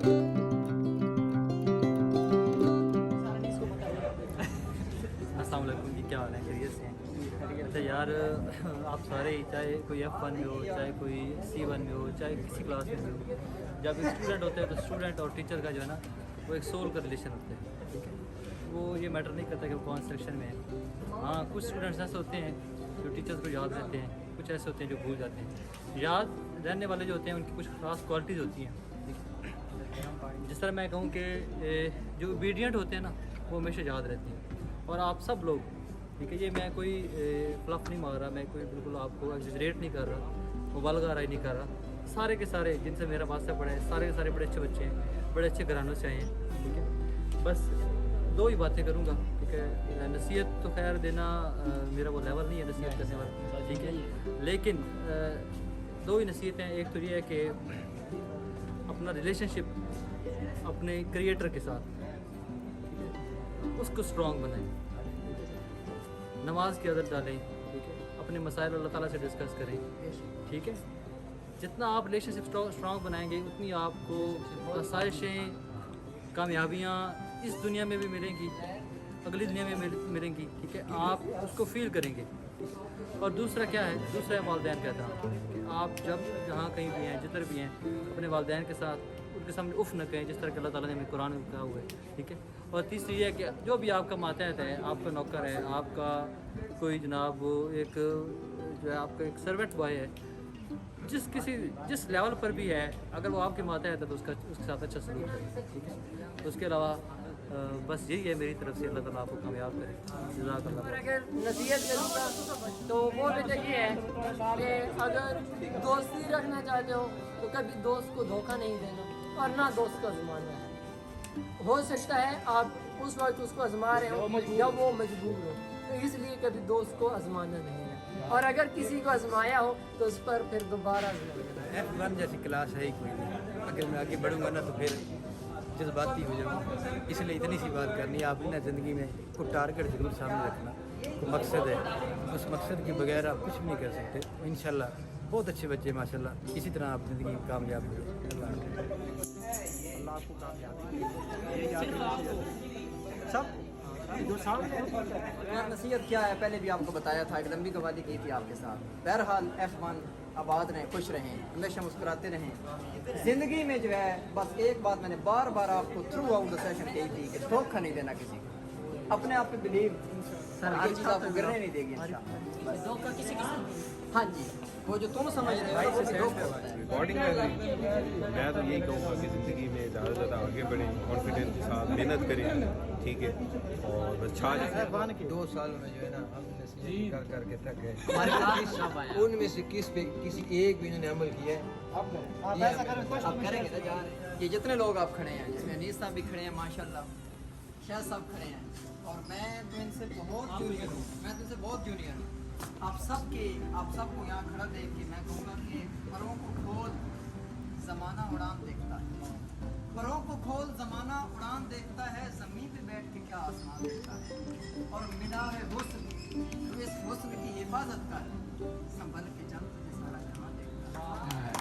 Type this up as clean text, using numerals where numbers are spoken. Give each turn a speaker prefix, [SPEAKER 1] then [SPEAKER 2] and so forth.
[SPEAKER 1] अस्सलाम वालेकुम जी, क्या हाल है? खैरियत से हैं? अच्छा यार, आप सारे ही, चाहे कोई F1 में हो, चाहे कोई C1 में हो, चाहे किसी क्लास में भी हो, जब स्टूडेंट होते हैं तो स्टूडेंट और टीचर का जो है ना, वो एक सोल का रिलेशन होता है, ठीक है। वो ये मैटर नहीं करता कि वो कौन सेक्शन में है। हाँ, कुछ स्टूडेंट्स ऐसे होते हैं जो टीचर्स को याद रहते हैं, कुछ ऐसे होते हैं जो भूल जाते हैं। याद रहने वाले जो होते हैं उनकी कुछ ख़ास क्वालिटीज़ होती हैं, ठीक है। जिस तरह मैं कहूँ कि जो ओबीडियंट होते हैं ना, वो हमेशा याद रहते हैं। और आप सब लोग, ठीक है, ये मैं कोई फ्लफ नहीं मार रहा, मैं कोई बिल्कुल आपको एग्जैजरेट नहीं कर रहा, मुबालगा नहीं कर रहा। सारे के सारे जिनसे मेरा वास्ता पड़ा है, सारे के सारे बड़े अच्छे बच्चे हैं, बड़े अच्छे घरानों से आए हैं, ठीक है। बस दो ही बातें करूँगा, ठीक है। नसीहत तो खैर देना मेरा वो लेवल नहीं है नसीहत करने वाला, ठीक है। लेकिन दो ही नसीहतें हैं। एक तो ये है कि अपना रिलेशनशिप अपने क्रिएटर के साथ, ठीक है, उसको स्ट्रॉन्ग बनाएं, नमाज की आदत डालें, ठीक है, अपने मसाइल अल्लाह ताला से डिस्कस करें, ठीक है। जितना आप रिलेशनशिप स्ट्रॉन्ग बनाएंगे उतनी आपको आसाइशें, कामयाबियाँ इस दुनिया में भी मिलेंगी, अगली दुनिया में मिलेंगी, ठीक है। आप उसको फील करेंगे। और दूसरा क्या है, दूसरा है वालिदैन का एहतराम, कि आप जब जहाँ कहीं भी हैं, जिधर भी हैं, अपने वालिदैन के साथ उनके सामने उफ़ न कहें, जिस तरह कि अल्लाह ताला ने हमें कुरान में कहा हुआ है, ठीक है। और तीसरी ये है कि जो भी आपका मातहत है, आपका नौकर है, आपका कोई जनाब वो एक जो है आपका एक सर्वेंट बॉय है, जिस लेवल पर भी है, अगर वो आपके मातहत है तो उसके साथ अच्छा सलूक करें, ठीक है। उसके अलावा बस यही है मेरी तरफ से। अल्लाह ताला आपको कामयाब करे। जज़ाकल्लाह।
[SPEAKER 2] अगर नसीहत करूँगा तो वो बेटा ये है कि अगर दोस्ती रखना चाहते हो तो कभी दोस्त को धोखा नहीं देना और ना दोस्त को आजमाना है। हो सकता है आप उस वक्त उसको आजमा रहे हो या वो मजबूर हो, तो इसलिए कभी दोस्त को आजमाना नहीं है। और अगर किसी को आजमाया हो तो उस पर फिर दोबारा आजमाना है।
[SPEAKER 3] F1 जैसी क्लास है ही कोई नहीं। अगर मैं आगे बढ़ूंगा ना तो फिर जज्बाती हो जाऊँगा, इसलिए इतनी सी बात करनी है। आप ना ज़िंदगी में कोई टारगेट ज़रूर सामने रखना, कोई मकसद है, उस मकसद के बगैर आप कुछ भी नहीं कर सकते। इंशाल्लाह बहुत अच्छे बच्चे माशाल्लाह, इसी तरह आप ज़िंदगी में कामयाब हो।
[SPEAKER 4] अल्लाह आपको कामयाबी सब जो सामने
[SPEAKER 5] नसीहत क्या है, पहले भी आपको बताया था, एक लंबी कवाली की थी आपके साथ। बहरहाल F1 आबाद रहें, खुश रहें, हमेशा मुस्कुराते रहें। ज़िंदगी में जो है बस एक बात मैंने बार बार आपको थ्रू आउट द सेशन कही थी कि धोखा नहीं देना किसी को, अपने आप पे बिलीव, हर चीज़ आपको गिरने नहीं देगी इंशाल्लाह।
[SPEAKER 2] धोखा किसी के साथ।
[SPEAKER 5] हाँ जी, वो जो तुम समझ रहे हो वो भी धोखा होता है।
[SPEAKER 6] रिकॉर्डिंग कर रही। मैं तो यही कहूँगा कि ज़िंदगी में ज़्यादा से ज़्यादा आगे बढ़ें, कॉन्फिडेंस के साथ मेहनत करें, ठीक है, और बस छा जाए।
[SPEAKER 3] 2 साल में जो है ना हम नसीहत कर करके थक गए। उनमें से किसी एक भी इन्होंने अमल किया है?
[SPEAKER 5] आप करेंगे ना जान। ये जितने लोग आप खड़े हैं, जिसमें अनीस साहब भी खड़े हैं माशाल्लाह, शाह साहब खड़े हैं, और मैं तो इनसे बहुत जूनियर हूँ, मैं तो इनसे बहुत जूनियर हूँ। आप सबको यहाँ खड़ा देख के मैं कहूँगा कि परों को खोल ज़माना उड़ान देखता है, परों को खोल ज़माना उड़ान देखता है, ज़मीन पे बैठ के क्या आसमान देखता है, और मीनार है हुस्न, तो इस हुस्न की हिफाजत कर, संभल के चल तुझे सारा जहां देखता है।